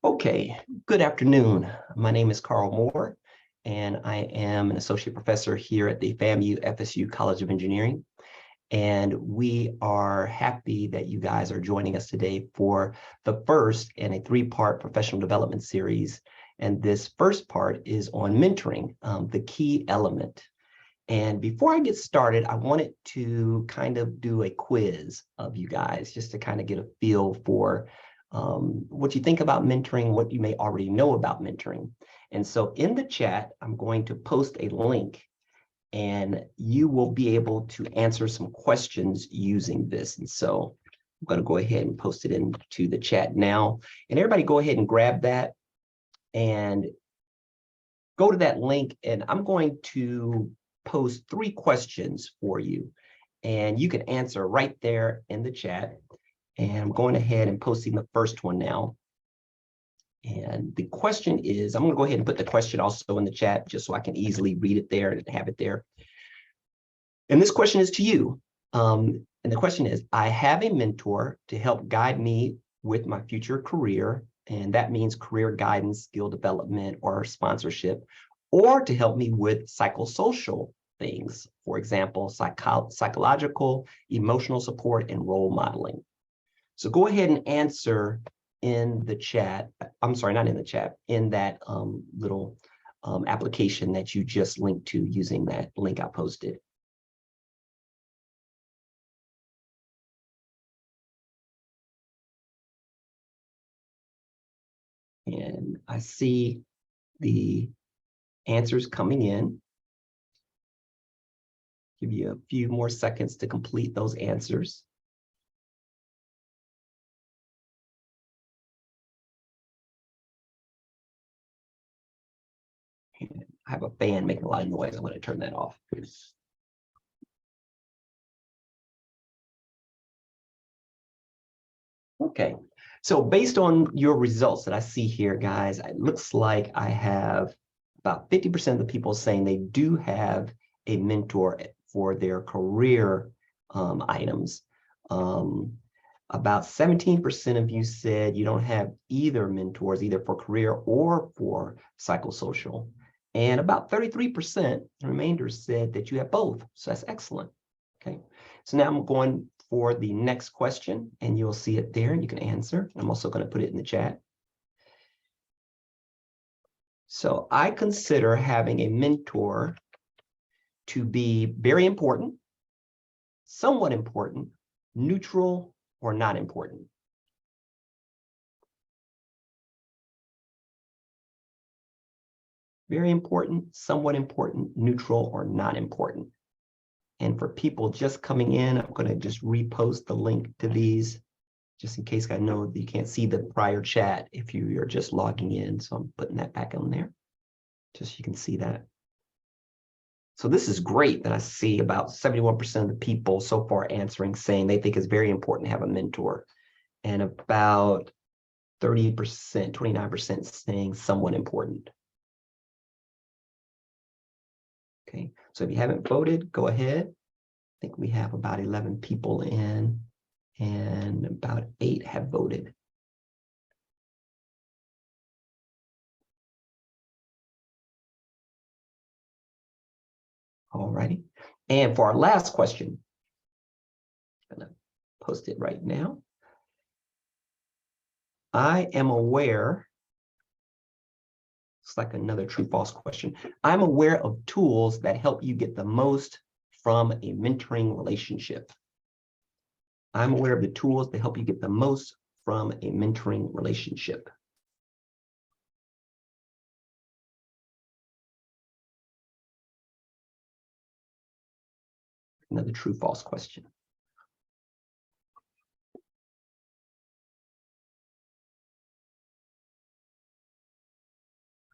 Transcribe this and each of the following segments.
Okay, good afternoon. My name is Carl Moore, and I am an associate professor here at the FAMU-FSU College of Engineering. And we are happy that you guys are joining us today for the first in a three-part professional development series. And this first part is on mentoring, the key element. And before I get started, I wanted to kind of do a quiz of you guys, just to kind of get a feel for what you think about mentoring, what you may already know about mentoring. And so in the chat, I'm going to post a link and you will be able to answer some questions using this. And so I'm going to go ahead and post it into the chat now. And everybody go ahead and grab that and go to that link. And I'm going to post 3 questions for you. And you can answer right there in the chat. And I'm going ahead and posting the first one now. And the question is, I'm going to go ahead and put the question also in the chat just so I can easily read it there and have it there. And this question is to you. And the question is, I have a mentor to help guide me with my future career. And that means career guidance, skill development, or sponsorship, or to help me with psychosocial things. For example, psychological, emotional support, and role modeling. So go ahead and answer in the chat. I'm sorry, not in the chat, in that little application that you just linked to using that link I posted. And I see the answers coming in. Give you a few more seconds to complete those answers. I have a fan making a lot of noise. I'm going to turn that off. Okay, so based on your results that I see here, guys, it looks like I have about 50% of the people saying they do have a mentor for their career items. About 17% of you said you don't have either mentors, either for career or for psychosocial. And about 33%, the remainder, said that you have both. So that's excellent. Okay, so now I'm going for the next question, and you'll see it there, and you can answer. I'm also going to put it in the chat. So I consider having a mentor to be very important, somewhat important, neutral, or not important. Very important, somewhat important, neutral, or not important. And for people just coming in, I'm going to just repost the link to these, just in case I know that you can't see the prior chat if you're just logging in. So I'm putting that back on there, just so you can see that. So this is great that I see about 71% of the people so far answering, saying they think it's very important to have a mentor. And about 30%, 29% saying somewhat important. Okay, so if you haven't voted, go ahead. I think we have about 11 people in, and about 8 have voted. All righty. And for our last question, I'm going to post it right now. I am aware, it's like another true-false question. I'm aware of tools that help you get the most from a mentoring relationship. I'm aware of the tools that help you get the most from a mentoring relationship. Another true-false question.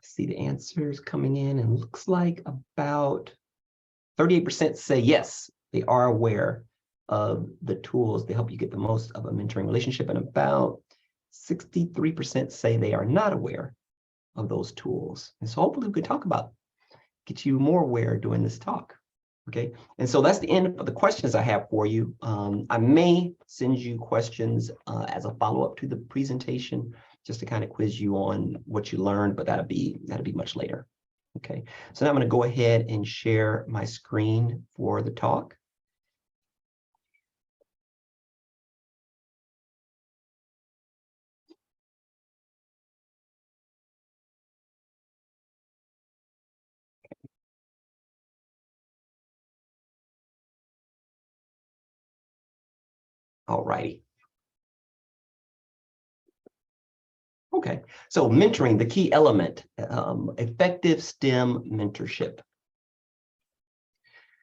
See the answers coming in, and looks like about 38% say yes, they are aware of the tools that help you get the most of a mentoring relationship, and about 63% say they are not aware of those tools. And so hopefully we can talk about, get you more aware during this talk. Okay, and so that's the end of the questions I have for you. I may send you questions as a follow-up to the presentation, just to kind of quiz you on what you learned, but that'll be much later. Okay, so now I'm going to go ahead and share my screen for the talk. All righty. Okay, so mentoring, the key element, effective STEM mentorship.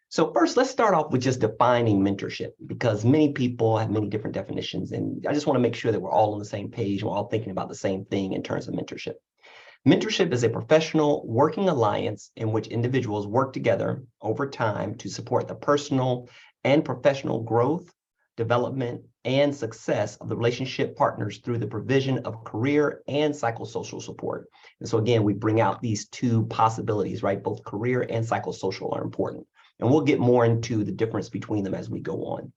So first, let's start off with just defining mentorship, because many people have many different definitions, and I just want to make sure that we're all on the same page, we're all thinking about the same thing in terms of mentorship. Mentorship is a professional working alliance in which individuals work together over time to support the personal and professional growth, development, and success of the relationship partners through the provision of career and psychosocial support. And so again, we bring out these two possibilities, right? Both career and psychosocial are important. And we'll get more into the difference between them as we go on.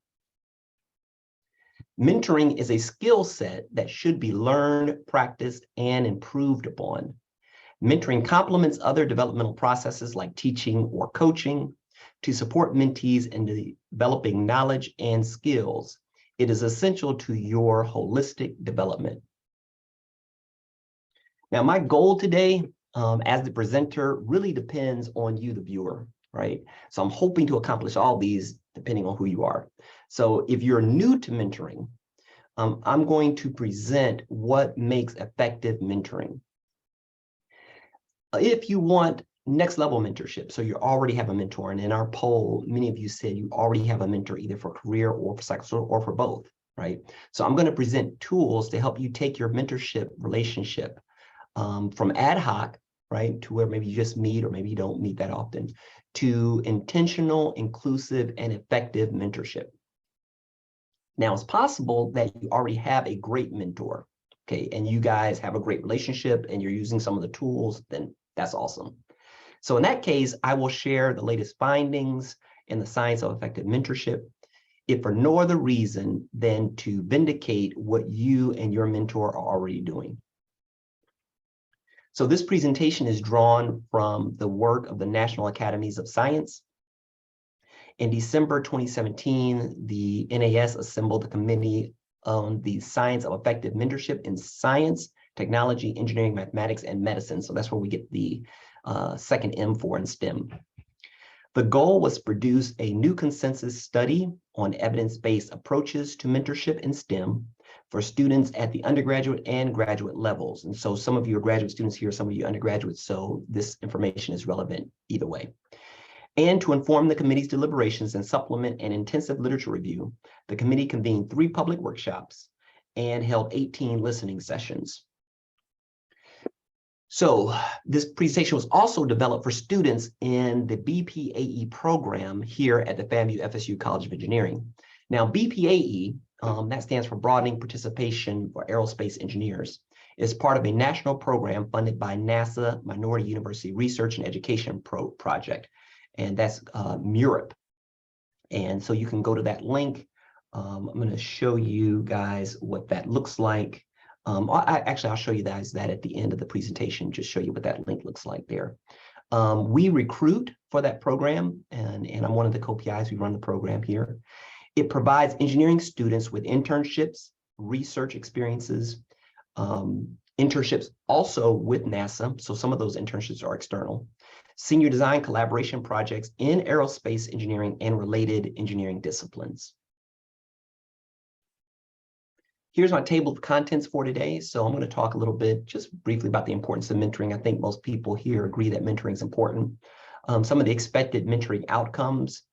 Mentoring is a skill set that should be learned, practiced, and improved upon. Mentoring complements other developmental processes like teaching or coaching to support mentees in developing knowledge and skills. It is essential to your holistic development. Now, my goal today as the presenter really depends on you, the viewer, right? So I'm hoping to accomplish all these depending on who you are. So if you're new to mentoring, I'm going to present what makes effective mentoring. If you want next level mentorship, so you already have a mentor, and in our poll, many of you said you already have a mentor either for career or for psychosocial or for both, right? So I'm going to present tools to help you take your mentorship relationship from ad hoc, right, to where maybe you just meet or maybe you don't meet that often, to intentional, inclusive, and effective mentorship. Now, it's possible that you already have a great mentor, okay, and you guys have a great relationship and you're using some of the tools, then that's awesome. So in that case, I will share the latest findings in the science of effective mentorship, if for no other reason than to vindicate what you and your mentor are already doing. So this presentation is drawn from the work of the National Academies of Science. In December 2017, the NAS assembled a committee on the science of effective mentorship in science, technology, engineering, mathematics, and medicine. So that's where we get the second M for in STEM. The goal was to produce a new consensus study on evidence-based approaches to mentorship in STEM for students at the undergraduate and graduate levels. And so some of you are graduate students here, some of you undergraduates, so this information is relevant either way. And to inform the committee's deliberations and supplement an intensive literature review, the committee convened 3 public workshops and held 18 listening sessions. So this presentation was also developed for students in the BPAE program here at the FAMU-FSU College of Engineering. Now, BPAE, that stands for Broadening Participation for Aerospace Engineers, is part of a national program funded by NASA Minority University Research and Education Project, and that's MURIP. And so you can go to that link. I'm going to show you guys what that looks like. I'll show you guys that at the end of the presentation, just show you what that link looks like there. We recruit for that program, and I'm one of the co-PIs. We run the program here. It provides engineering students with internships, research experiences, internships also with NASA. So some of those internships are external. Senior design collaboration projects in aerospace engineering and related engineering disciplines. Here's my table of contents for today. So I'm going to talk a little bit, just briefly, about the importance of mentoring. I think most people here agree that mentoring is important. Some of the expected mentoring outcomes,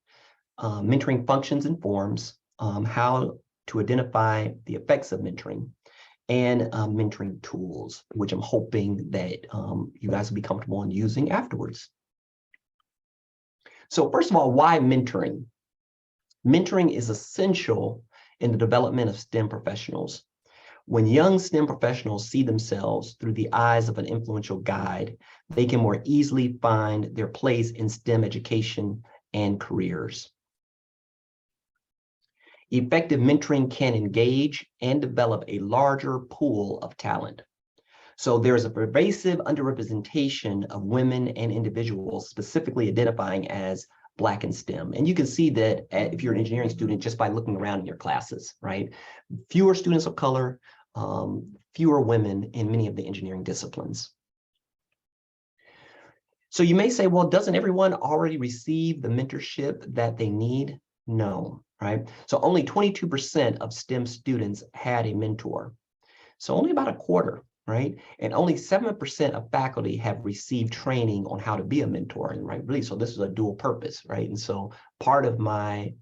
mentoring functions and forms, how to identify the effects of mentoring, and mentoring tools, which I'm hoping that you guys will be comfortable in using afterwards. So first of all, why mentoring? Mentoring is essential in the development of STEM professionals. When young STEM professionals see themselves through the eyes of an influential guide, they can more easily find their place in STEM education and careers. Effective mentoring can engage and develop a larger pool of talent. So there's a pervasive underrepresentation of women and individuals specifically identifying as Black in STEM. And you can see that if you're an engineering student, just by looking around in your classes, right? Fewer students of color, fewer women in many of the engineering disciplines. So you may say, well, doesn't everyone already receive the mentorship that they need? No, right? So only 22% of STEM students had a mentor. So only about a quarter, right? And only 7% of faculty have received training on how to be a mentor, right? Really, so this is a dual purpose, right? And so part of my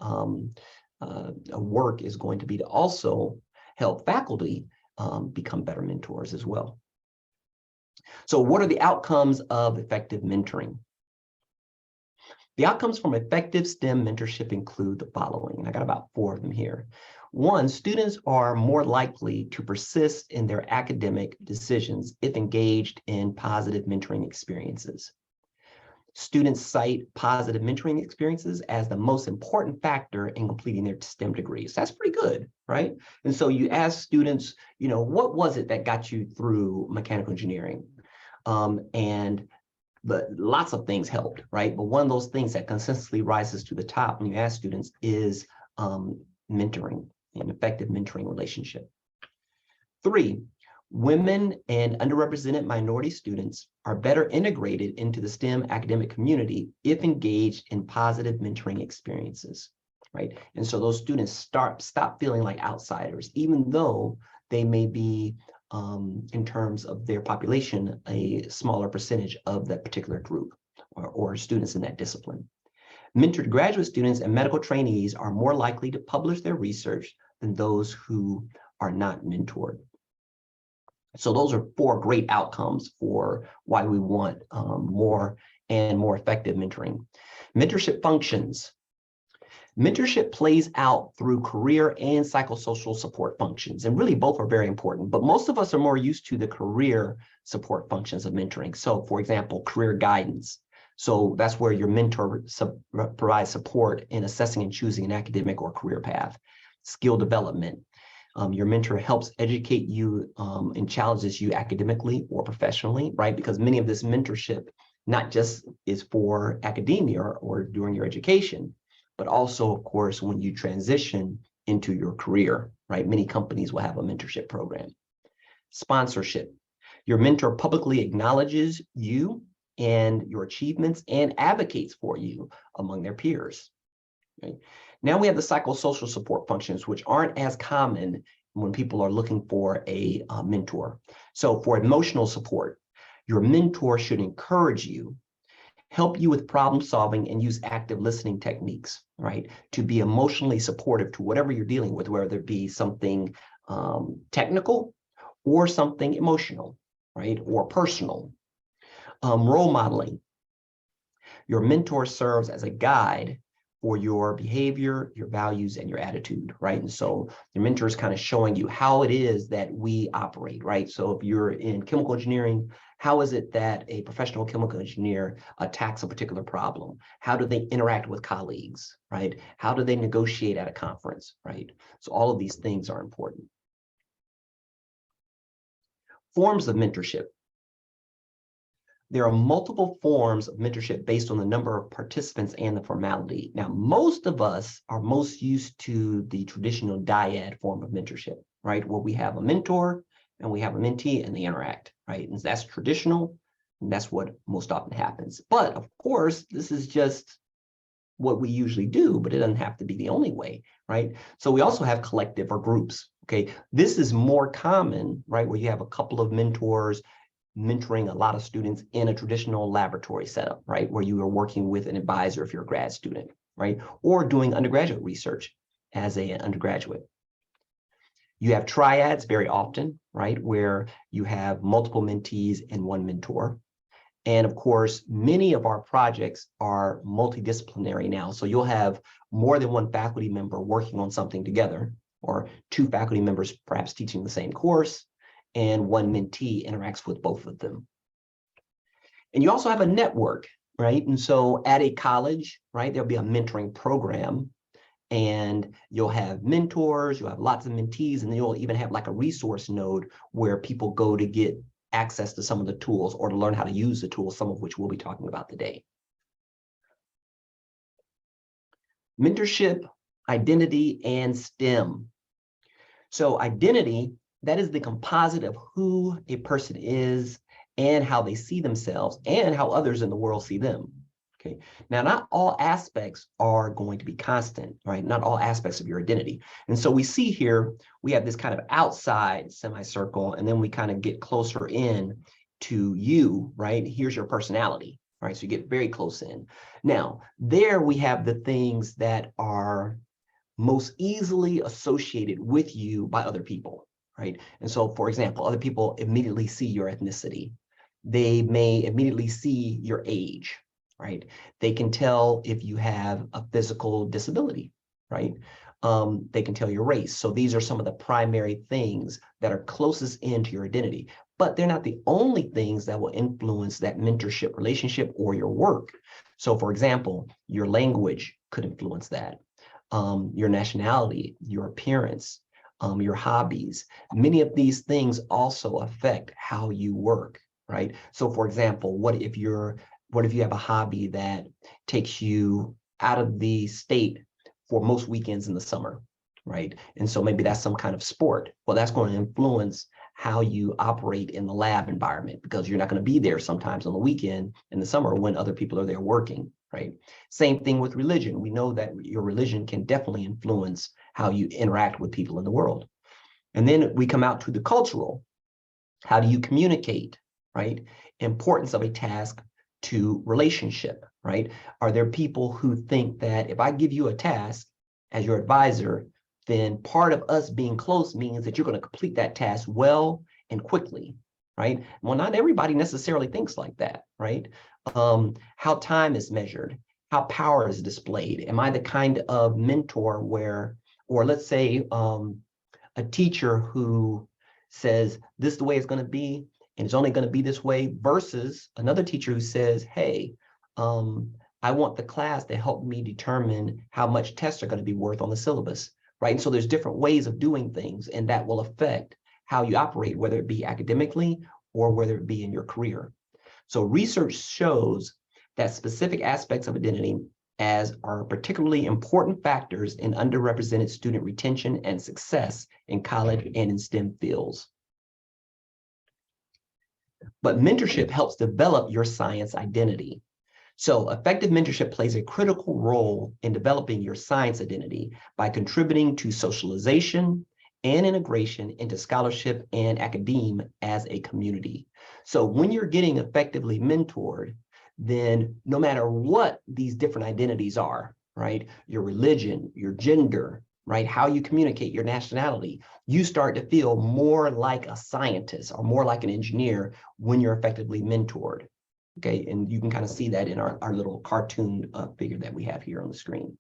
work is going to be to also help faculty become better mentors as well. So what are the outcomes of effective mentoring? The outcomes from effective STEM mentorship include the following, and I got about 4 of them here. 1, students are more likely to persist in their academic decisions if engaged in positive mentoring experiences. Students cite positive mentoring experiences as the most important factor in completing their STEM degrees. That's pretty good, right? And so you ask students, you know, what was it that got you through mechanical engineering? But lots of things helped, right? But one of those things that consistently rises to the top when you ask students is mentoring, an effective mentoring relationship. 3, women and underrepresented minority students are better integrated into the STEM academic community if engaged in positive mentoring experiences, right? And so those students stop feeling like outsiders, even though they may be in terms of their population, a smaller percentage of that particular group or students in that discipline. Mentored graduate students and medical trainees are more likely to publish their research than those who are not mentored. So those are 4 great outcomes for why we want more and more effective mentoring. Mentorship functions. Mentorship plays out through career and psychosocial support functions, and really both are very important, but most of us are more used to the career support functions of mentoring. So for example, career guidance. So that's where your mentor provides support in assessing and choosing an academic or career path. Skill development. Your mentor helps educate you and challenges you academically or professionally, right? Because many of this mentorship not just is for academia or during your education, but also, of course, when you transition into your career, right? Many companies will have a mentorship program. Sponsorship. Your mentor publicly acknowledges you and your achievements and advocates for you among their peers. Okay? Now we have the psychosocial support functions, which aren't as common when people are looking for a mentor. So for emotional support, your mentor should encourage you, help you with problem solving, and use active listening techniques, right? To be emotionally supportive to whatever you're dealing with, whether it be something technical or something emotional, right? Or personal. Role modeling. Your mentor serves as a guide for your behavior, your values, and your attitude, right? And so your mentor is kind of showing you how it is that we operate, right? So if you're in chemical engineering, how is it that a professional chemical engineer attacks a particular problem? How do they interact with colleagues, right? How do they negotiate at a conference, right? So all of these things are important. Forms of mentorship. There are multiple forms of mentorship based on the number of participants and the formality. Now, most of us are most used to the traditional dyad form of mentorship, right? Where we have a mentor and we have a mentee and they interact, right? And that's traditional, and that's what most often happens. But of course, this is just what we usually do, but it doesn't have to be the only way, right? So we also have collective or groups, okay? This is more common, right? Where you have a couple of mentors mentoring a lot of students in a traditional laboratory setup, right? Where you are working with an advisor if you're a grad student, right? Or doing undergraduate research as an undergraduate. You have triads very often, right? Where you have multiple mentees and one mentor. And of course, many of our projects are multidisciplinary now. So you'll have more than one faculty member working on something together, or 2 faculty members perhaps teaching the same course, and one mentee interacts with both of them. And you also have a network, right? And so at a college, right, there'll be a mentoring program, and you'll have mentors, you'll have lots of mentees, and then you'll even have like a resource node where people go to get access to some of the tools or to learn how to use the tools, some of which we'll be talking about today. Mentorship, identity, and STEM. So identity, that is the composite of who a person is and how they see themselves and how others in the world see them. Okay. Now, not all aspects are going to be constant, right? Not all aspects of your identity. And so we see here, we have this kind of outside semicircle, and then we kind of get closer in to you, right? Here's your personality, right? So you get very close in. Now, there we have the things that are most easily associated with you by other people, right? And so, for example, other people immediately see your ethnicity. They may immediately see your age, right? They can tell if you have a physical disability, right? They can tell your race. So these are some of the primary things that are closest into your identity, but they're not the only things that will influence that mentorship relationship or your work. So for example, your language could influence that. Your nationality, your appearance, your hobbies. Many of these things also affect how you work, right? So for example, what if you have a hobby that takes you out of the state for most weekends in the summer, right? And so maybe that's some kind of sport. Well, that's going to influence how you operate in the lab environment, because you're not going to be there sometimes on the weekend in the summer when other people are there working, right? Same thing with religion. We know that your religion can definitely influence how you interact with people in the world. And then we come out to the cultural. How do you communicate, right? Importance of a task to relationship, right? Are there people who think that if I give you a task as your advisor, then part of us being close means that you're going to complete that task well and quickly, right? Well, not everybody necessarily thinks like that, right? How time is measured, how power is displayed. Am I the kind of mentor where, or let's say a teacher who says, this is the way it's going to be, and it's only going to be this way, versus another teacher who says, hey, I want the class to help me determine how much tests are going to be worth on the syllabus, right? And so there's different ways of doing things, and that will affect how you operate, whether it be academically or whether it be in your career. So research shows that specific aspects of identity as are particularly important factors in underrepresented student retention and success in college and in STEM fields. But mentorship helps develop your science identity. So effective mentorship plays a critical role in developing your science identity by contributing to socialization and integration into scholarship and academia as a community. So when you're getting effectively mentored, then no matter what these different identities are, right? Your religion, your gender, right? How you communicate, your nationality, you start to feel more like a scientist or more like an engineer when you're effectively mentored. Okay, and you can kind of see that in our little cartoon figure that we have here on the screen.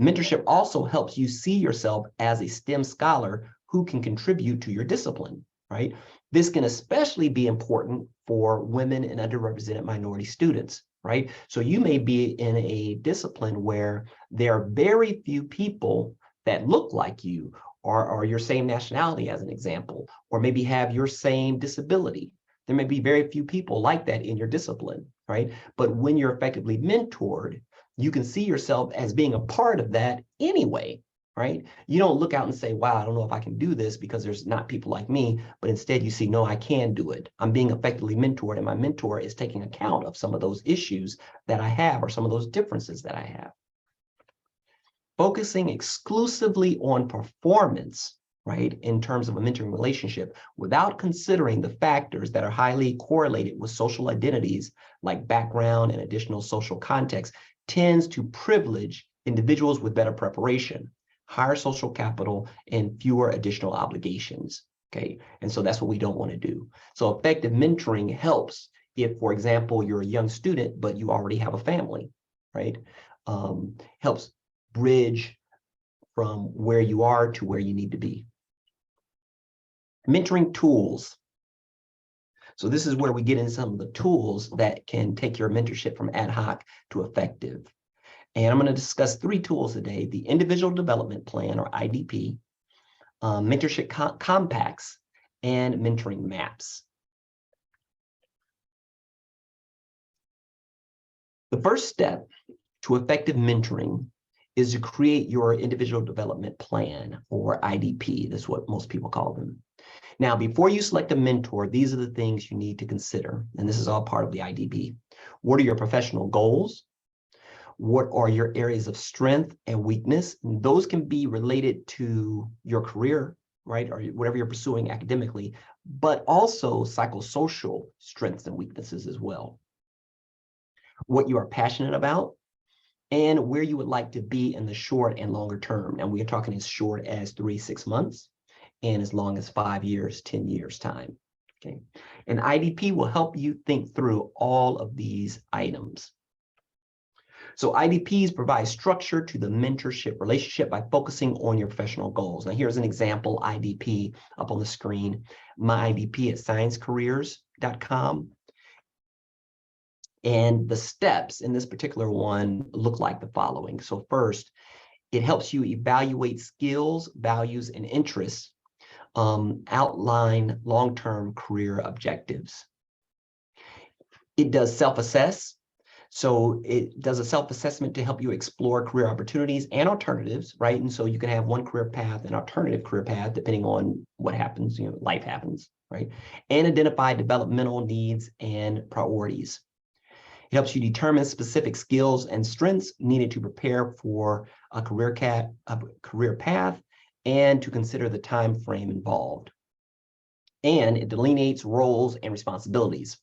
Mentorship also helps you see yourself as a STEM scholar who can contribute to your discipline, right? This can especially be important for women and underrepresented minority students, right? So you may be in a discipline where there are very few people that look like you or your same nationality, as an example, or maybe have your same disability. There may be very few people like that in your discipline, right? But when you're effectively mentored, you can see yourself as being a part of that anyway, right? You don't look out and say, wow, I don't know if I can do this because there's not people like me, but instead you see, no, I can do it. I'm being effectively mentored, and my mentor is taking account of some of those issues that I have or some of those differences that I have. Focusing exclusively on performance, right, in terms of a mentoring relationship, without considering the factors that are highly correlated with social identities like background and additional social context, tends to privilege individuals with better preparation, higher social capital, and fewer additional obligations, okay? And so that's what we don't want to do. So effective mentoring helps if, for example, you're a young student, but you already have a family, right? Helps bridge from where you are to where you need to be. Mentoring tools. So this is where we get into some of the tools that can take your mentorship from ad hoc to effective. And I'm going to discuss 3 tools today: the Individual Development Plan, or IDP, mentorship compacts, and mentoring maps. The first step to effective mentoring is to create your individual development plan, or IDP. That's what most people call them. Now, before you select a mentor, these are the things you need to consider, and this is all part of the IDP. What are your professional goals? What are your areas of strength and weakness? And those can be related to your career, right, or whatever you're pursuing academically, but also psychosocial strengths and weaknesses as well. What you are passionate about, and where you would like to be in the short and longer term. And we are talking as short as 3-6 months, and as long as 5 years, 10 years time. Okay. An IDP will help you think through all of these items. So IDPs provide structure to the mentorship relationship by focusing on your professional goals. Now, here's an example IDP up on the screen. My IDP at sciencecareers.com. And the steps in this particular one look like the following. So first, it helps you evaluate skills, values, and interests, outline long-term career objectives. It does self-assess. So it does a self-assessment to help you explore career opportunities and alternatives, right? And so you can have one career path, an alternative career path, depending on what happens, life happens, right? And identify developmental needs and priorities. It helps you determine specific skills and strengths needed to prepare for a career path and to consider the time frame involved. And it delineates roles and responsibilities,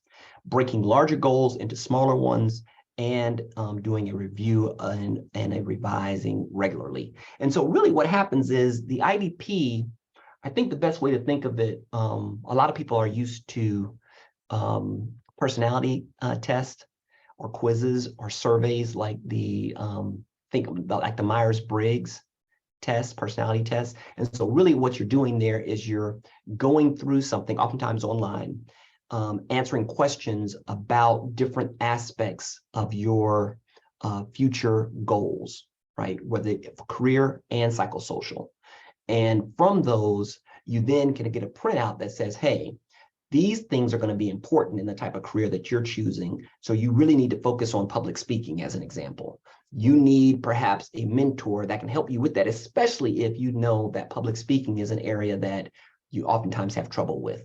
breaking larger goals into smaller ones, and doing a review and a revising regularly. And so really what happens is the IDP, I think the best way to think of it, a lot of people are used to personality tests or quizzes or surveys like the, think about like the Myers-Briggs test, personality test. And so really what you're doing there is you're going through something, oftentimes online, answering questions about different aspects of your future goals, right? Whether it's career and psychosocial. And from those, you then can get a printout that says, hey, these things are going to be important in the type of career that you're choosing. So you really need to focus on public speaking as an example. You need perhaps a mentor that can help you with that, especially if you know that public speaking is an area that you oftentimes have trouble with.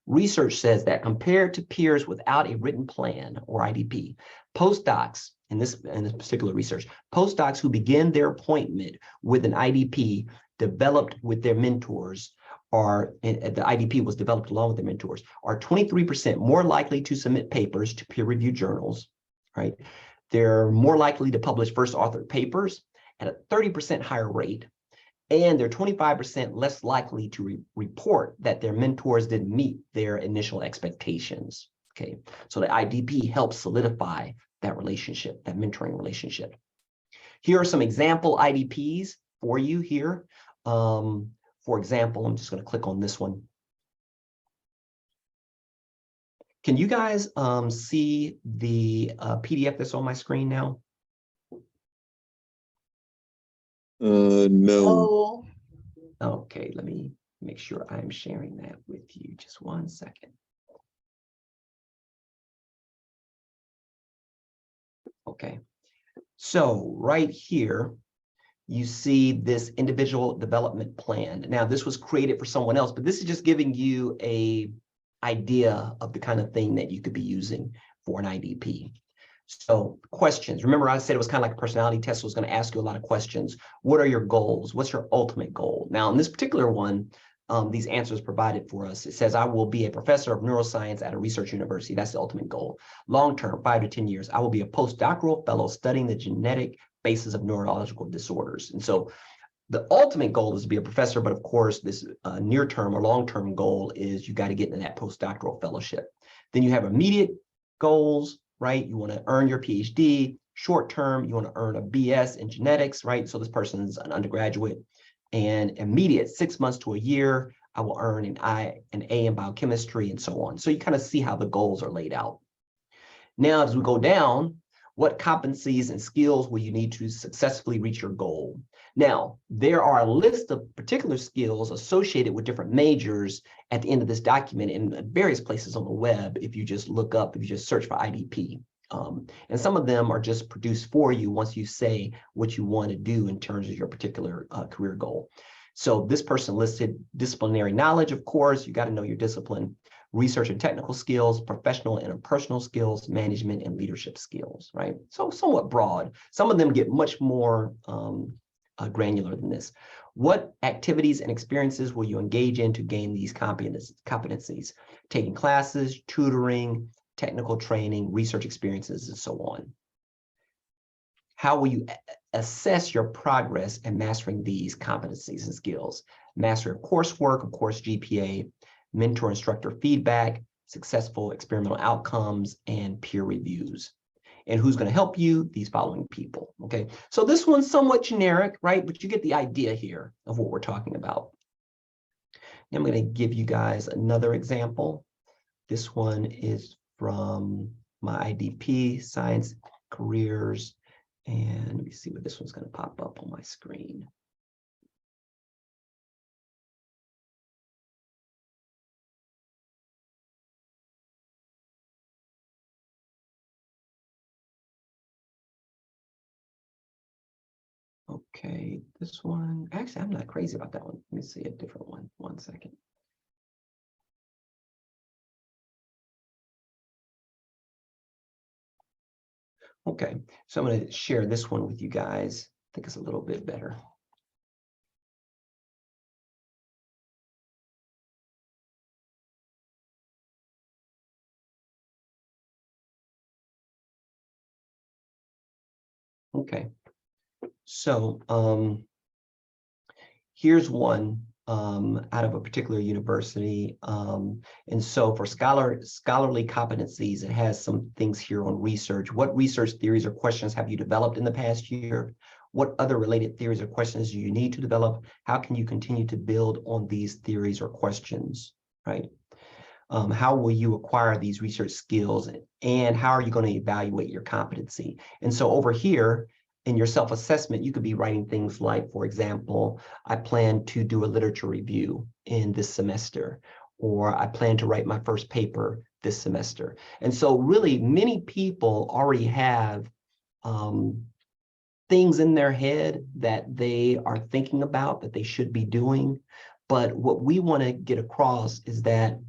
Research says that compared to peers without a written plan, or IDP, postdocs, in this particular research, postdocs who begin their appointment with an IDP developed with their mentors, the IDP was developed along with their mentors, are 23% more likely to submit papers to peer-reviewed journals, right? They're more likely to publish first authored papers at a 30% higher rate, and they're 25% less likely to report that their mentors didn't meet their initial expectations, okay? So the IDP helps solidify that relationship, that mentoring relationship. Here are some example IDPs for you here. For example, I'm just going to click on this one. Can you guys see the PDF that's on my screen now? No. Okay, let me make sure I'm sharing that with you. Just one second. Okay, so right here, you see this individual development plan. Now, this was created for someone else, but this is just giving you an idea of the kind of thing that you could be using for an IDP. So questions. Remember, I said it was kind of like a personality test. So I was going to ask you a lot of questions. What are your goals? What's your ultimate goal? Now, in this particular one, these answers provided for us. It says, I will be a professor of neuroscience at a research university. That's the ultimate goal. Long-term, 5 to 10 years, I will be a postdoctoral fellow studying the genetic basis of neurological disorders. And so the ultimate goal is to be a professor, but of course, this near-term or long-term goal is you got to get into that postdoctoral fellowship. Then you have immediate goals, right? You want to earn your PhD. Short-term, you want to earn a BS in genetics, right? So this person's an undergraduate. And immediate, 6 months to a year, I will earn an A in biochemistry and so on. So you kind of see how the goals are laid out. Now, as we go down, what competencies and skills will you need to successfully reach your goal? Now, there are a list of particular skills associated with different majors at the end of this document in various places on the web. If you just search for IDP. And some of them are just produced for you once you say what you want to do in terms of your particular career goal. So this person listed disciplinary knowledge, of course, you got to know your discipline, research and technical skills, professional and interpersonal skills, management and leadership skills, right? So somewhat broad. Some of them get much more granular than this. What activities and experiences will you engage in to gain these competencies? Taking classes, tutoring, technical training, research experiences, and so on. How will you assess your progress in mastering these competencies and skills? Mastery of coursework, of course, GPA, mentor-instructor feedback, successful experimental outcomes, and peer reviews. And who's going to help you? These following people, okay? So this one's somewhat generic, right? But you get the idea here of what we're talking about. I'm going to give you guys another example. This one is from my IDP, Science Careers. And let me see what this one's going to pop up on my screen. Okay, this one, actually, I'm not crazy about that one. Let me see a different one. 1 second. Okay, so I'm going to share this one with you guys. I think it's a little bit better. Okay, so here's one out of a particular university. And so for scholarly competencies, it has some things here on research. What research theories or questions have you developed in the past year? What other related theories or questions do you need to develop? How can you continue to build on these theories or questions, right? How will you acquire these research skills, and how are you going to evaluate your competency? And so over here, in your self-assessment, you could be writing things like, for example, I plan to do a literature review in this semester, or I plan to write my first paper this semester. And so really, many people already have things in their head that they are thinking about that they should be doing. But what we want to get across is that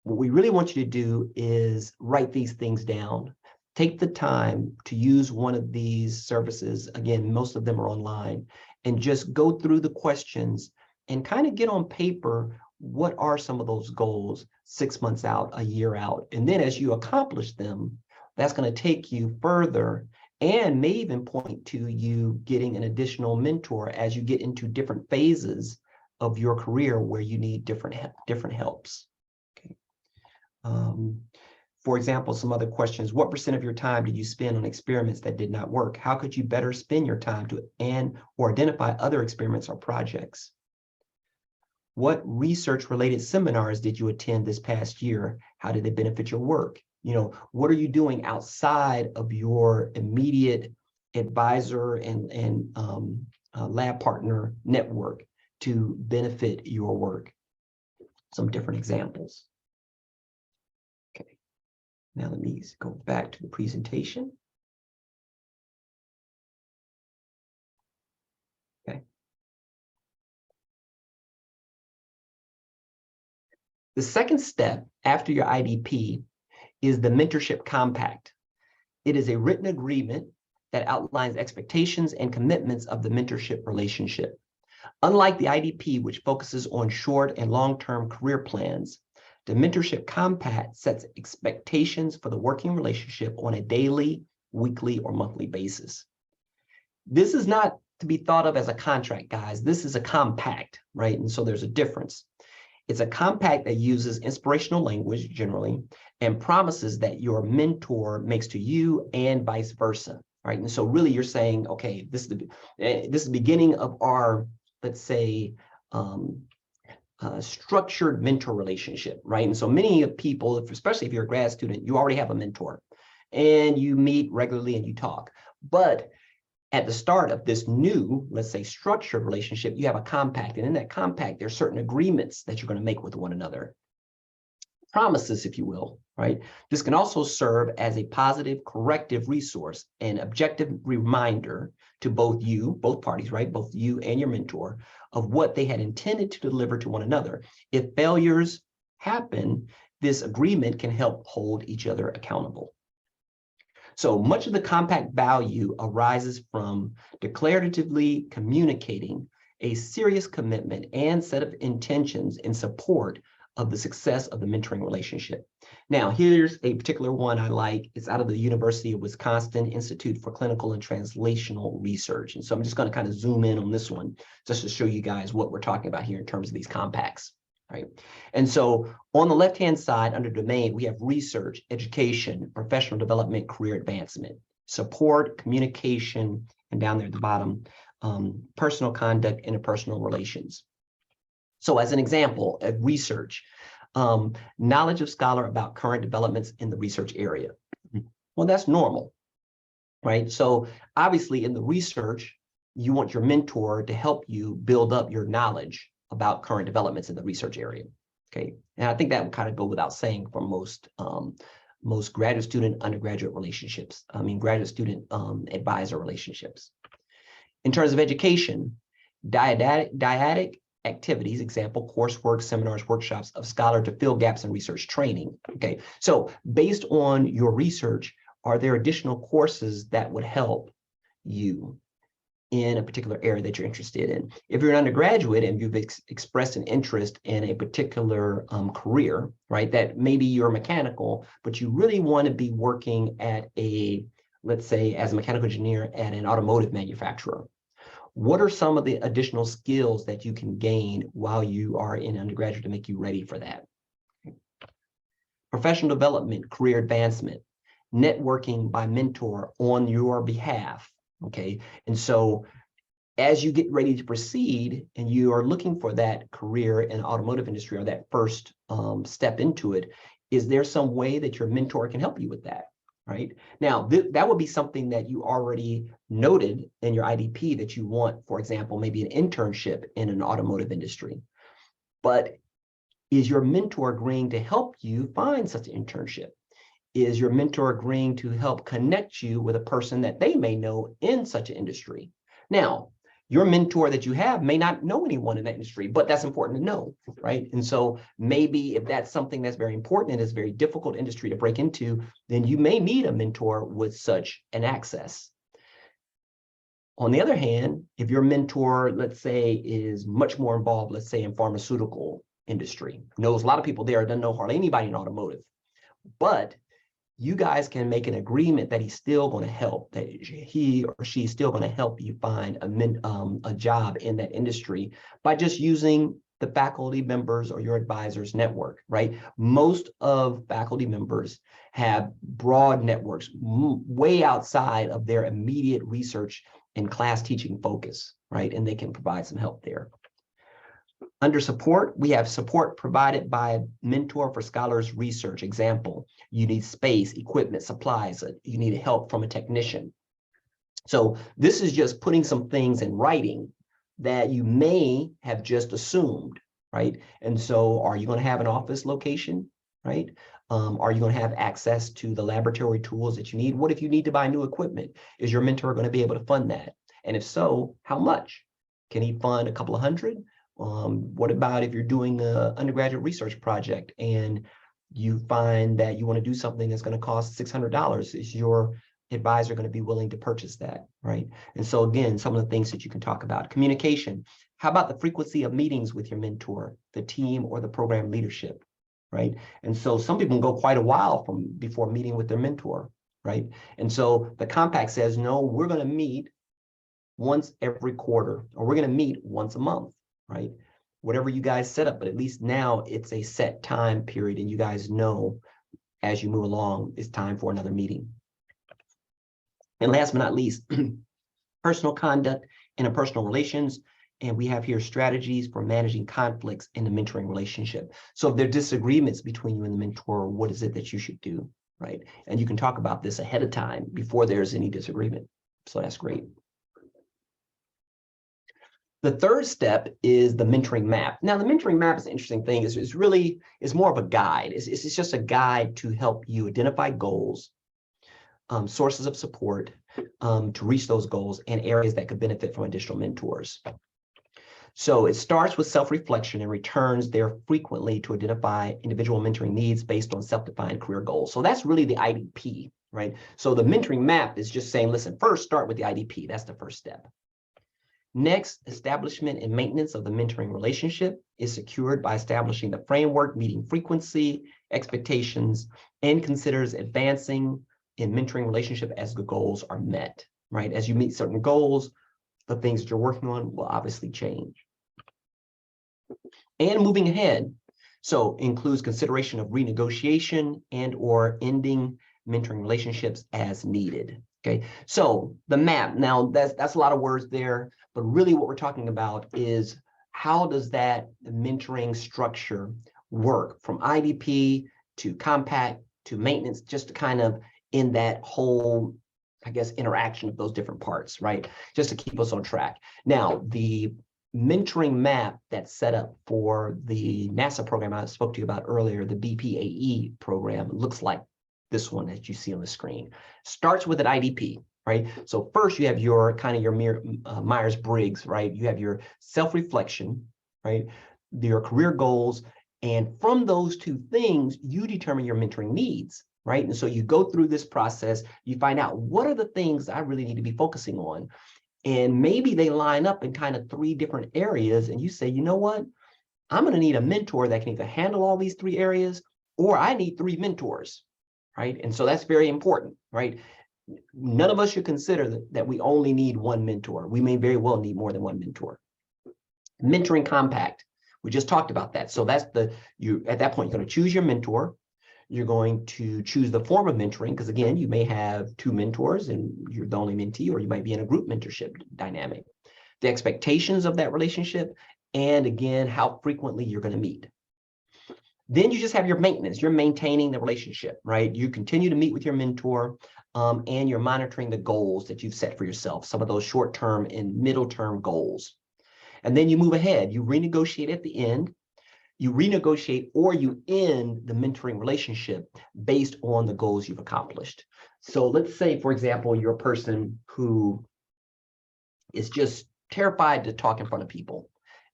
what we really want you to do is write these things down. Take the time to use one of these services. Again, most of them are online, and just go through the questions and kind of get on paper what are some of those goals 6 months out, a year out. And then as you accomplish them, that's going to take you further and may even point to you getting an additional mentor as you get into different phases of your career where you need different helps. Okay. For example, some other questions. What % of your time did you spend on experiments that did not work? How could you better spend your time or identify other experiments or projects? What research-related seminars did you attend this past year? How did they benefit your work? You know, what are you doing outside of your immediate advisor and lab partner network to benefit your work? Some different examples. Okay, now let me go back to the presentation. Okay. The second step after your IDP is the Mentorship Compact. It is a written agreement that outlines expectations and commitments of the mentorship relationship. Unlike the IDP, which focuses on short and long-term career plans, the Mentorship Compact sets expectations for the working relationship on a daily, weekly, or monthly basis. This is not to be thought of as a contract, guys. This is a compact, right? And so there's a difference. It's a compact that uses inspirational language generally and promises that your mentor makes to you and vice versa, right? And so really you're saying, okay, this is the beginning of our, let's say, structured mentor relationship, right? And so many people, especially if you're a grad student, you already have a mentor and you meet regularly and you talk. But at the start of this new, let's say, structured relationship, you have a compact. And in that compact, there's certain agreements that you're going to make with one another. Promises, if you will, right? This can also serve as a positive corrective resource and objective reminder to both parties, right? Both you and your mentor, of what they had intended to deliver to one another. If failures happen, this agreement can help hold each other accountable. So much of the compact value arises from declaratively communicating a serious commitment and set of intentions in support of the success of the mentoring relationship. Now, here's a particular one I like. It's out of the University of Wisconsin Institute for Clinical and Translational Research. And so I'm just going to kind of zoom in on this one just to show you guys what we're talking about here in terms of these compacts. Right. And so on the left-hand side under domain, we have research, education, professional development, career advancement, support, communication, and down there at the bottom, personal conduct, interpersonal relations. So as an example, of research, knowledge of scholar about current developments in the research area. Well, that's normal, right? So obviously in the research, you want your mentor to help you build up your knowledge about current developments in the research area, okay? And I think that would kind of go without saying for most graduate student, undergraduate relationships, graduate student advisor relationships. In terms of education, dyadic activities, example, coursework, seminars, workshops of scholar to fill gaps in research training, okay? So based on your research, are there additional courses that would help you in a particular area that you're interested in? If you're an undergraduate and you've expressed an interest in a particular career, right, that maybe you're mechanical, but you really want to be working at a, let's say, as a mechanical engineer at an automotive manufacturer, what are some of the additional skills that you can gain while you are in undergraduate to make you ready for that? Professional development, career advancement, networking by mentor on your behalf. Okay, and so as you get ready to proceed and you are looking for that career in the automotive industry or that first step into it, is there some way that your mentor can help you with that, right? Now, that would be something that you already noted in your IDP that you want, for example, maybe an internship in an automotive industry. But is your mentor agreeing to help you find such an internship? Is your mentor agreeing to help connect you with a person that they may know in such an industry? Now, your mentor that you have may not know anyone in that industry, but that's important to know, right? And so maybe if that's something that's very important and is a very difficult industry to break into, then you may need a mentor with such an access. On the other hand, if your mentor, let's say, is much more involved, let's say in pharmaceutical industry, knows a lot of people there, doesn't know hardly anybody in automotive, but you guys can make an agreement that he's still going to help, that he or she is still going to help you find a job in that industry by just using the faculty members or your advisors network, right? Most of faculty members have broad networks way outside of their immediate research and class teaching focus, right? And they can provide some help there. Under support, we have support provided by mentor for scholars research. Example, you need space, equipment, supplies, you need help from a technician. So this is just putting some things in writing that you may have just assumed, right? And so are you going to have an office location, right? Are you going to have access to the laboratory tools that you need? What if you need to buy new equipment? Is your mentor going to be able to fund that? And if so, how much? Can he fund a couple of hundred? What about if you're doing an undergraduate research project and you find that you want to do something that's going to cost $600? Is your advisor going to be willing to purchase that, right? And so again, some of the things that you can talk about. Communication. How about the frequency of meetings with your mentor, the team, or the program leadership, right? And so some people can go quite a while before meeting with their mentor, right? And so the compact says, no, we're going to meet once every quarter, or we're going to meet once a month, right? Whatever you guys set up, but at least now it's a set time period and you guys know as you move along, it's time for another meeting. And last but not least, personal conduct, interpersonal relations. And we have here strategies for managing conflicts in the mentoring relationship. So if there are disagreements between you and the mentor, what is it that you should do, right? And you can talk about this ahead of time before there's any disagreement. So that's great. The third step is the mentoring map. Now, the mentoring map is an interesting thing. It's more of a guide. It's just a guide to help you identify goals, sources of support to reach those goals, and areas that could benefit from additional mentors. So it starts with self-reflection and returns there frequently to identify individual mentoring needs based on self-defined career goals. So that's really the IDP, right? So the mentoring map is just saying, listen, first start with the IDP. That's the first step. Next, establishment and maintenance of the mentoring relationship is secured by establishing the framework, meeting frequency, expectations, and considers advancing in mentoring relationship as the goals are met, right? As you meet certain goals, the things that you're working on will obviously change. And moving ahead, so includes consideration of renegotiation and or ending mentoring relationships as needed. Okay, so the map, now that's a lot of words there, but really what we're talking about is how does that mentoring structure work from IDP to compact to maintenance, just to kind of in that whole, I guess, interaction of those different parts, right? Just to keep us on track. Now, the mentoring map that's set up for the NASA program I spoke to you about earlier, the BPAE program, looks like this one that you see on the screen. Starts with an IDP, right? So first you have your kind of your Myers-Briggs, right? You have your self-reflection, right? Your career goals. And from those two things, you determine your mentoring needs, right? And so you go through this process, you find out what are the things I really need to be focusing on. And maybe they line up in kind of 3 different areas. And you say, you know what? I'm going to need a mentor that can either handle all these 3 areas, or I need 3 mentors, right? And so that's very important, right? None of us should consider that we only need 1 mentor. We may very well need more than 1 mentor. Mentoring compact. We just talked about that. So that's at that point, you're going to choose your mentor. You're going to choose the form of mentoring, because again, you may have 2 mentors and you're the only mentee, or you might be in a group mentorship dynamic. The expectations of that relationship, and again, how frequently you're going to meet. Then you just have your maintenance. You're maintaining the relationship, right? You continue to meet with your mentor, and you're monitoring the goals that you've set for yourself, some of those short-term and middle-term goals. And then you move ahead. You renegotiate at the end. You renegotiate or you end the mentoring relationship based on the goals you've accomplished. So let's say, for example, you're a person who is just terrified to talk in front of people,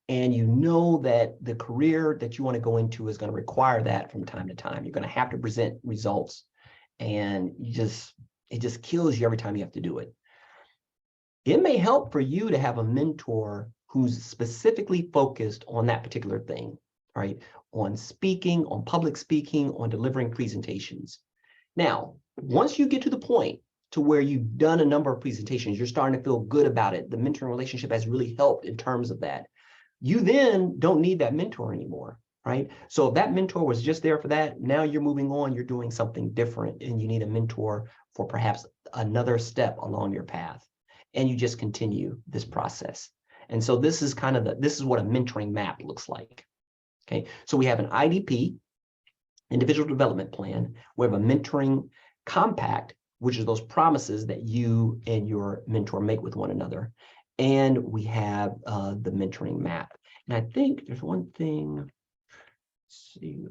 and you know that the career that you want to go into is going to require that from time to time. You're going to have to present results, and it just kills you every time you have to do it. It may help for you to have a mentor who's specifically focused on that particular thing, right? On speaking, on public speaking, on delivering presentations. Now, once you get to the point to where you've done a number of presentations, you're starting to feel good about it, the mentoring relationship has really helped in terms of that, you then don't need that mentor anymore, right? So if that mentor was just there for that, now you're moving on, you're doing something different, and you need a mentor for perhaps another step along your path. And you just continue this process. And so this is kind of this is what a mentoring map looks like. Okay, so we have an IDP, individual development plan. We have a mentoring compact, which is those promises that you and your mentor make with one another. And we have the mentoring map. And I think there's one thing. Let's see.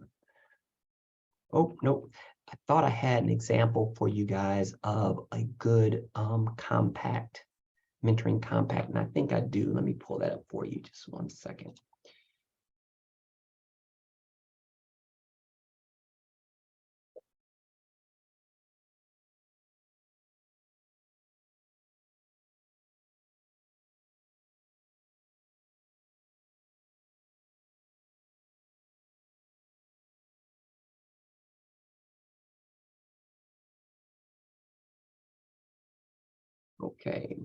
Oh, no. I thought I had an example for you guys of a good compact, mentoring compact. And I think I do. Let me pull that up for you. Just one second. Okay.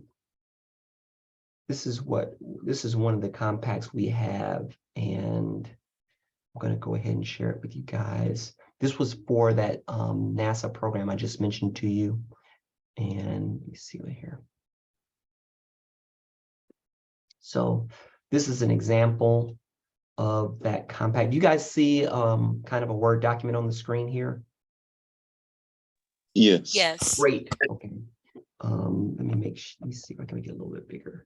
This is one of the compacts we have, and I'm going to go ahead and share it with you guys. This was for that NASA program I just mentioned to you. And let me see right here. So this is an example of that compact. You guys see kind of a Word document on the screen here? Yes. Yes. Great. Okay. Let me see if I can make it a little bit bigger.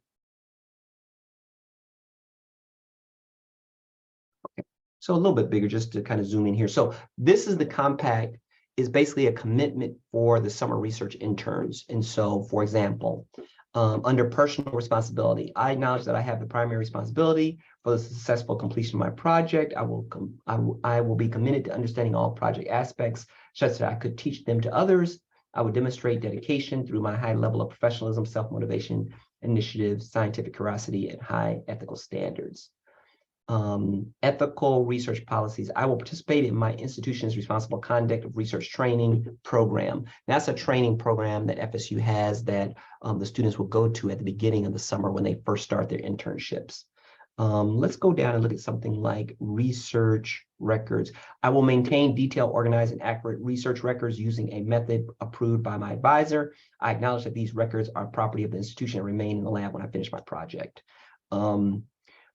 So a little bit bigger, just to kind of zoom in here. So this is the compact, is basically a commitment for the summer research interns. And so, for example, under personal responsibility, I acknowledge that I have the primary responsibility for the successful completion of my project. I will be committed to understanding all project aspects such that I could teach them to others. I would demonstrate dedication through my high level of professionalism, self-motivation, initiative, scientific curiosity, and high ethical standards. Ethical research policies. I will participate in my institution's responsible conduct of research training program. That's a training program that FSU has that the students will go to at the beginning of the summer when they first start their internships. Let's go down and look at something like research records. I will maintain detailed, organized, and accurate research records using a method approved by my advisor. I acknowledge that these records are property of the institution and remain in the lab when I finish my project.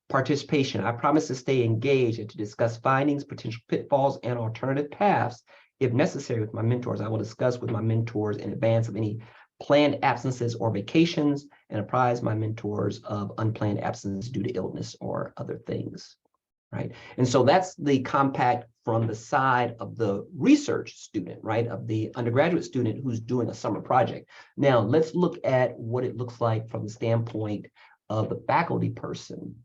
Participation. I promise to stay engaged and to discuss findings, potential pitfalls, and alternative paths. If necessary with my mentors, I will discuss with my mentors in advance of any planned absences or vacations and apprise my mentors of unplanned absences due to illness or other things, right? And so that's the compact from the side of the research student, right? Of the undergraduate student who's doing a summer project. Now, let's look at what it looks like from the standpoint of the faculty person.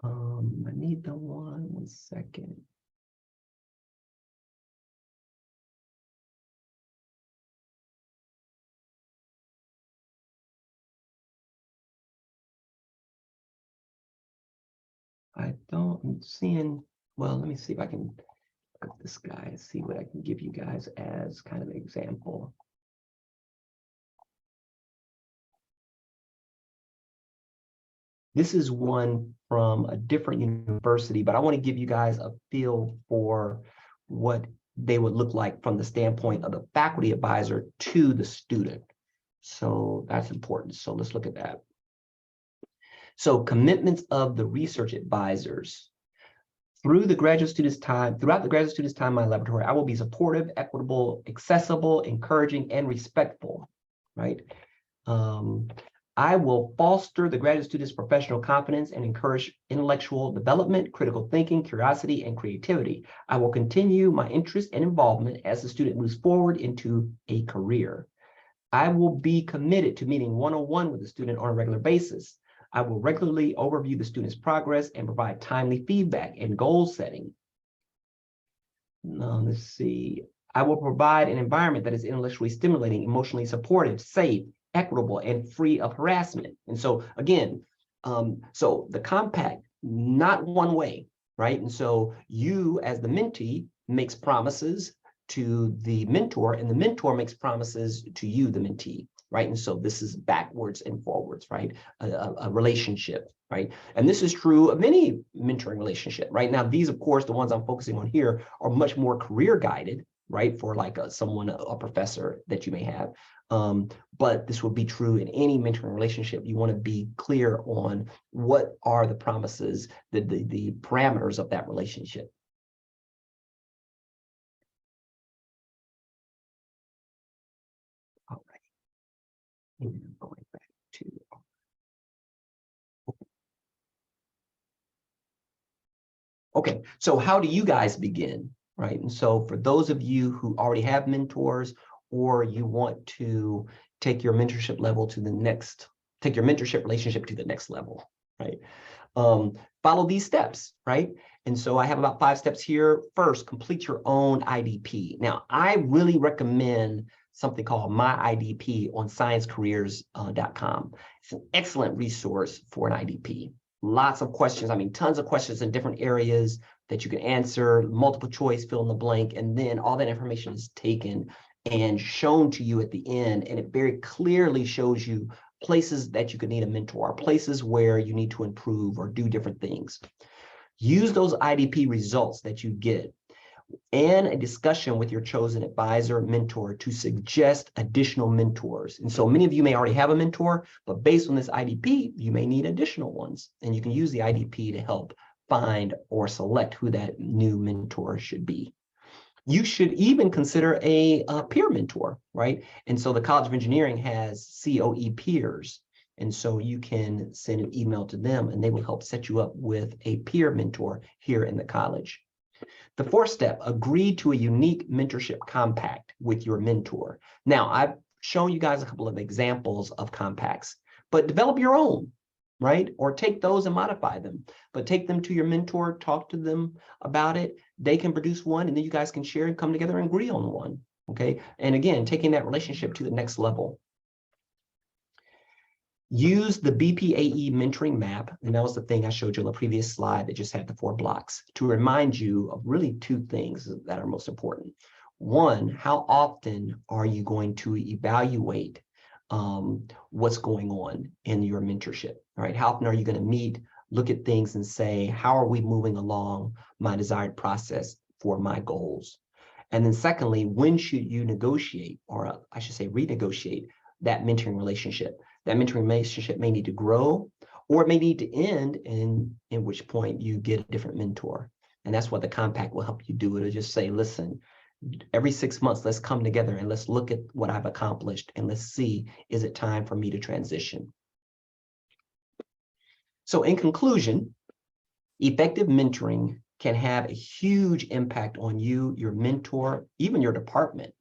I need the one second. I'm seeing, well, let me see if I can look at this guy and see what I can give you guys as kind of an example. This is one from a different university, but I want to give you guys a feel for what they would look like from the standpoint of the faculty advisor to the student. So that's important. So let's look at that. So commitments of the research advisors. Throughout the graduate student's time in my laboratory, I will be supportive, equitable, accessible, encouraging, and respectful, right? I will foster the graduate student's professional confidence and encourage intellectual development, critical thinking, curiosity, and creativity. I will continue my interest and involvement as the student moves forward into a career. I will be committed to meeting one-on-one with the student on a regular basis. I will regularly overview the student's progress and provide timely feedback and goal setting. Now, let's see. I will provide an environment that is intellectually stimulating, emotionally supportive, safe, equitable, and free of harassment. And so again, so the compact, not one way, right? And so you as the mentee makes promises to the mentor, and the mentor makes promises to you, the mentee, right? And so this is backwards and forwards, right? A relationship, right? And this is true of any mentoring relationship, right? Now, these, of course, the ones I'm focusing on here are much more career guided, right? For like a professor that you may have. But this will be true in any mentoring relationship. You want to be clear on what are the promises, the parameters of that relationship. All right. And going back to. Okay, so how do you guys begin, right? And so for those of you who already have mentors, or you want to take your mentorship level to the next, take your mentorship relationship to the next level, right? Follow these steps, right? And so I have about 5 steps here. First, complete your own IDP. Now, I really recommend something called My IDP on sciencecareers.com. It's an excellent resource for an IDP. Lots of questions, I mean, tons of questions in different areas that you can answer, multiple choice, fill in the blank, and then all that information is taken and shown to you at the end, and it very clearly shows you places that you could need a mentor, places where you need to improve or do different things. Use those IDP results that you get and a discussion with your chosen advisor, mentor, to suggest additional mentors. And so many of you may already have a mentor, but based on this IDP, you may need additional ones. And you can use the IDP to help find or select who that new mentor should be. You should even consider a peer mentor, right? And so the College of Engineering has COE peers. And so you can send an email to them and they will help set you up with a peer mentor here in the college. The fourth step, agree to a unique mentorship compact with your mentor. Now, I've shown you guys a couple of examples of compacts, but develop your own, right? Or take those and modify them, but take them to your mentor, talk to them about it. They can produce one and then you guys can share and come together and agree on one, okay? And again, taking that relationship to the next level. Use the BPAE mentoring map, and that was the thing I showed you on the previous slide that just had the 4 blocks, to remind you of really 2 things that are most important. One, how often are you going to evaluate what's going on in your mentorship, right? How often are you going to meet, look at things and say, how are we moving along my desired process for my goals? And then secondly, when should you negotiate, or I should say renegotiate, that mentoring relationship? That mentoring relationship may need to grow, or it may need to end, in which point you get a different mentor. And that's what the compact will help you do. It'll just say, listen, every 6 months, let's come together and let's look at what I've accomplished and let's see, is it time for me to transition? So in conclusion, effective mentoring can have a huge impact on you, your mentor, even your department,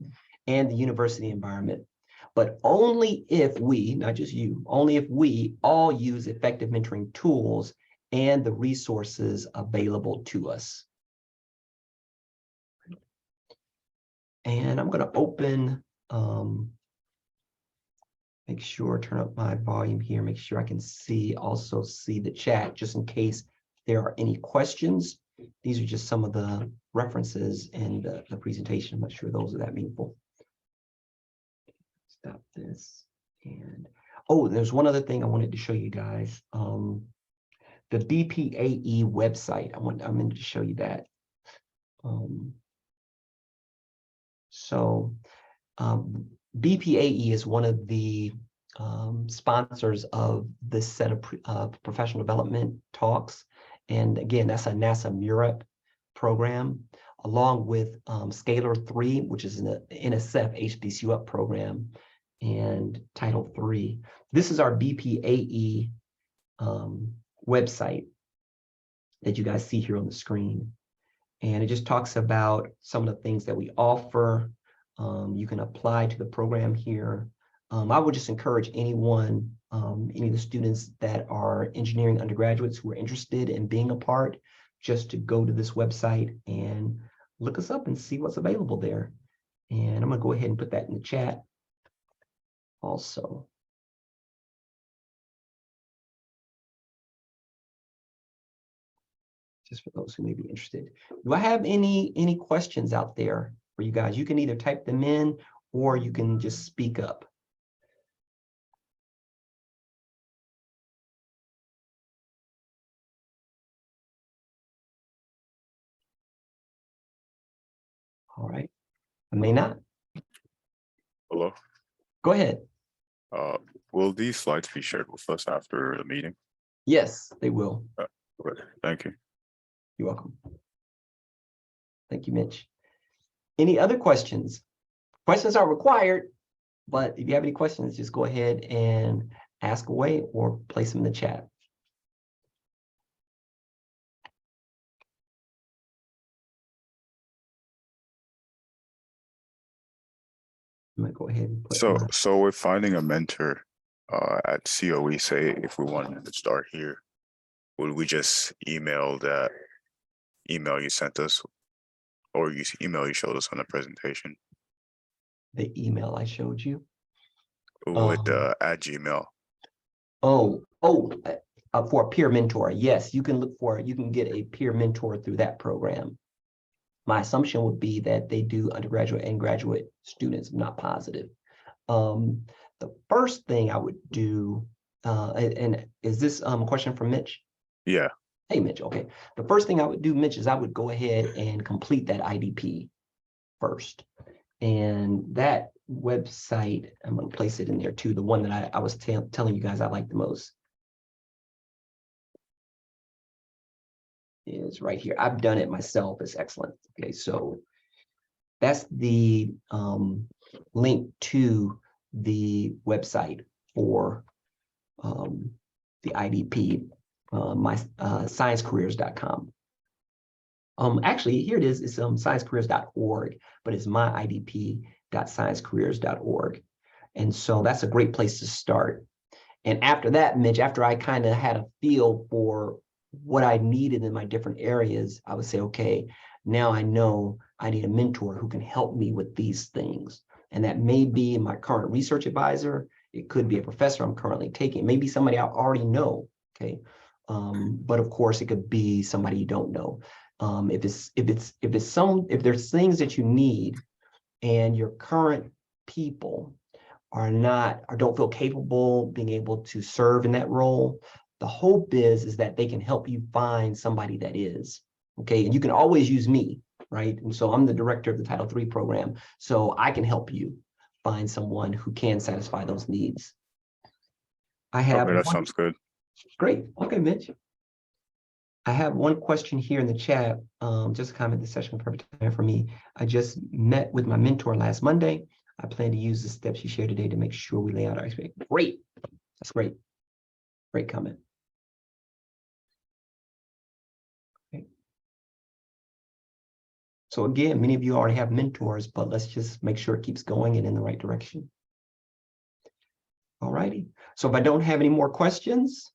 and the university environment. But only if we, not just you, only if we all use effective mentoring tools and the resources available to us. And I'm going to open, make sure, turn up my volume here, make sure I can also see the chat, just in case there are any questions. These are just some of the references in the presentation. I'm not sure those are that meaningful. Stop this. And oh, there's one other thing I wanted to show you guys. The BPAE website. I'm going to show you that. BPAE is one of the sponsors of this set of professional development talks. And again, that's a NASA MUREP program, along with Scalar 3, which is an NSF HBCU Up program, and Title 3. This is our BPAE website that you guys see here on the screen. And it just talks about some of the things that we offer. You can apply to the program here. I would just encourage anyone, any of the students that are engineering undergraduates who are interested in being a part, just to go to this website and look us up and see what's available there. And I'm going to go ahead and put that in the chat also. Just for those who may be interested. Do I have any questions out there for you guys? You can either type them in or you can just speak up. All right. I may not. Hello. Go ahead. Will these slides be shared with us after the meeting? Yes, they will. Thank you. You're welcome. Thank you, Mitch. Any other questions? Questions are required, but if you have any questions, just go ahead and ask away or place them in the chat. I'm gonna go ahead and put so we're finding a mentor at COE. Say if we wanted to start here, would we just email that email you sent us, or email you showed us on the presentation? The email I showed you with at Gmail. For a peer mentor. Yes, you can get a peer mentor through that program. My assumption would be that they do undergraduate and graduate students. I'm not positive. The first thing I would do, and is this a question from Mitch? Yeah. Hey, Mitch. Okay. The first thing I would do, Mitch, is I would go ahead and complete that IDP first. And that website, I'm going to place it in there too, the one that I was telling you guys I like the most, is right here. I've done it myself. It's excellent. Okay, so that's the link to the website for the IDP, my sciencecareers.com. Actually, here it is. It's sciencecareers.org, but it's myidp.sciencecareers.org. And so that's a great place to start. And after that, Mitch, after I kind of had a feel for what I needed in my different areas, I would say, okay, now I know I need a mentor who can help me with these things. And that may be my current research advisor. It could be a professor I'm currently taking, maybe somebody I already know. Okay. But of course, it could be somebody you don't know. If there's things that you need and your current people are not or don't feel capable being able to serve in that role, the hope is that they can help you find somebody that is. Okay, and you can always use me, right? And so I'm the director of the Title III program, so I can help you find someone who can satisfy those needs. I have Okay, that sounds good. Great. Okay, Mitch. I have one question here in the chat. Just a comment, the session was perfect time for me. I just met with my mentor last Monday. I plan to use the steps you shared today to make sure we lay out our expectations. Great. That's great. Great comment. Okay. So again, many of you already have mentors, but let's just make sure it keeps going and in the right direction. All righty. So if I don't have any more questions,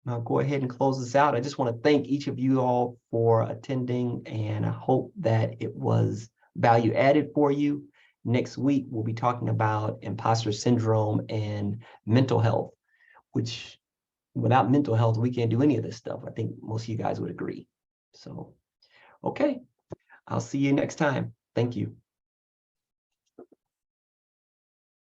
I'll go ahead and close this out. I just want to thank each of you all for attending, and I hope that it was value added for you. Next week, we'll be talking about imposter syndrome and mental health, which without mental health, we can't do any of this stuff. I think most of you guys would agree. So, okay, I'll see you next time. Thank you.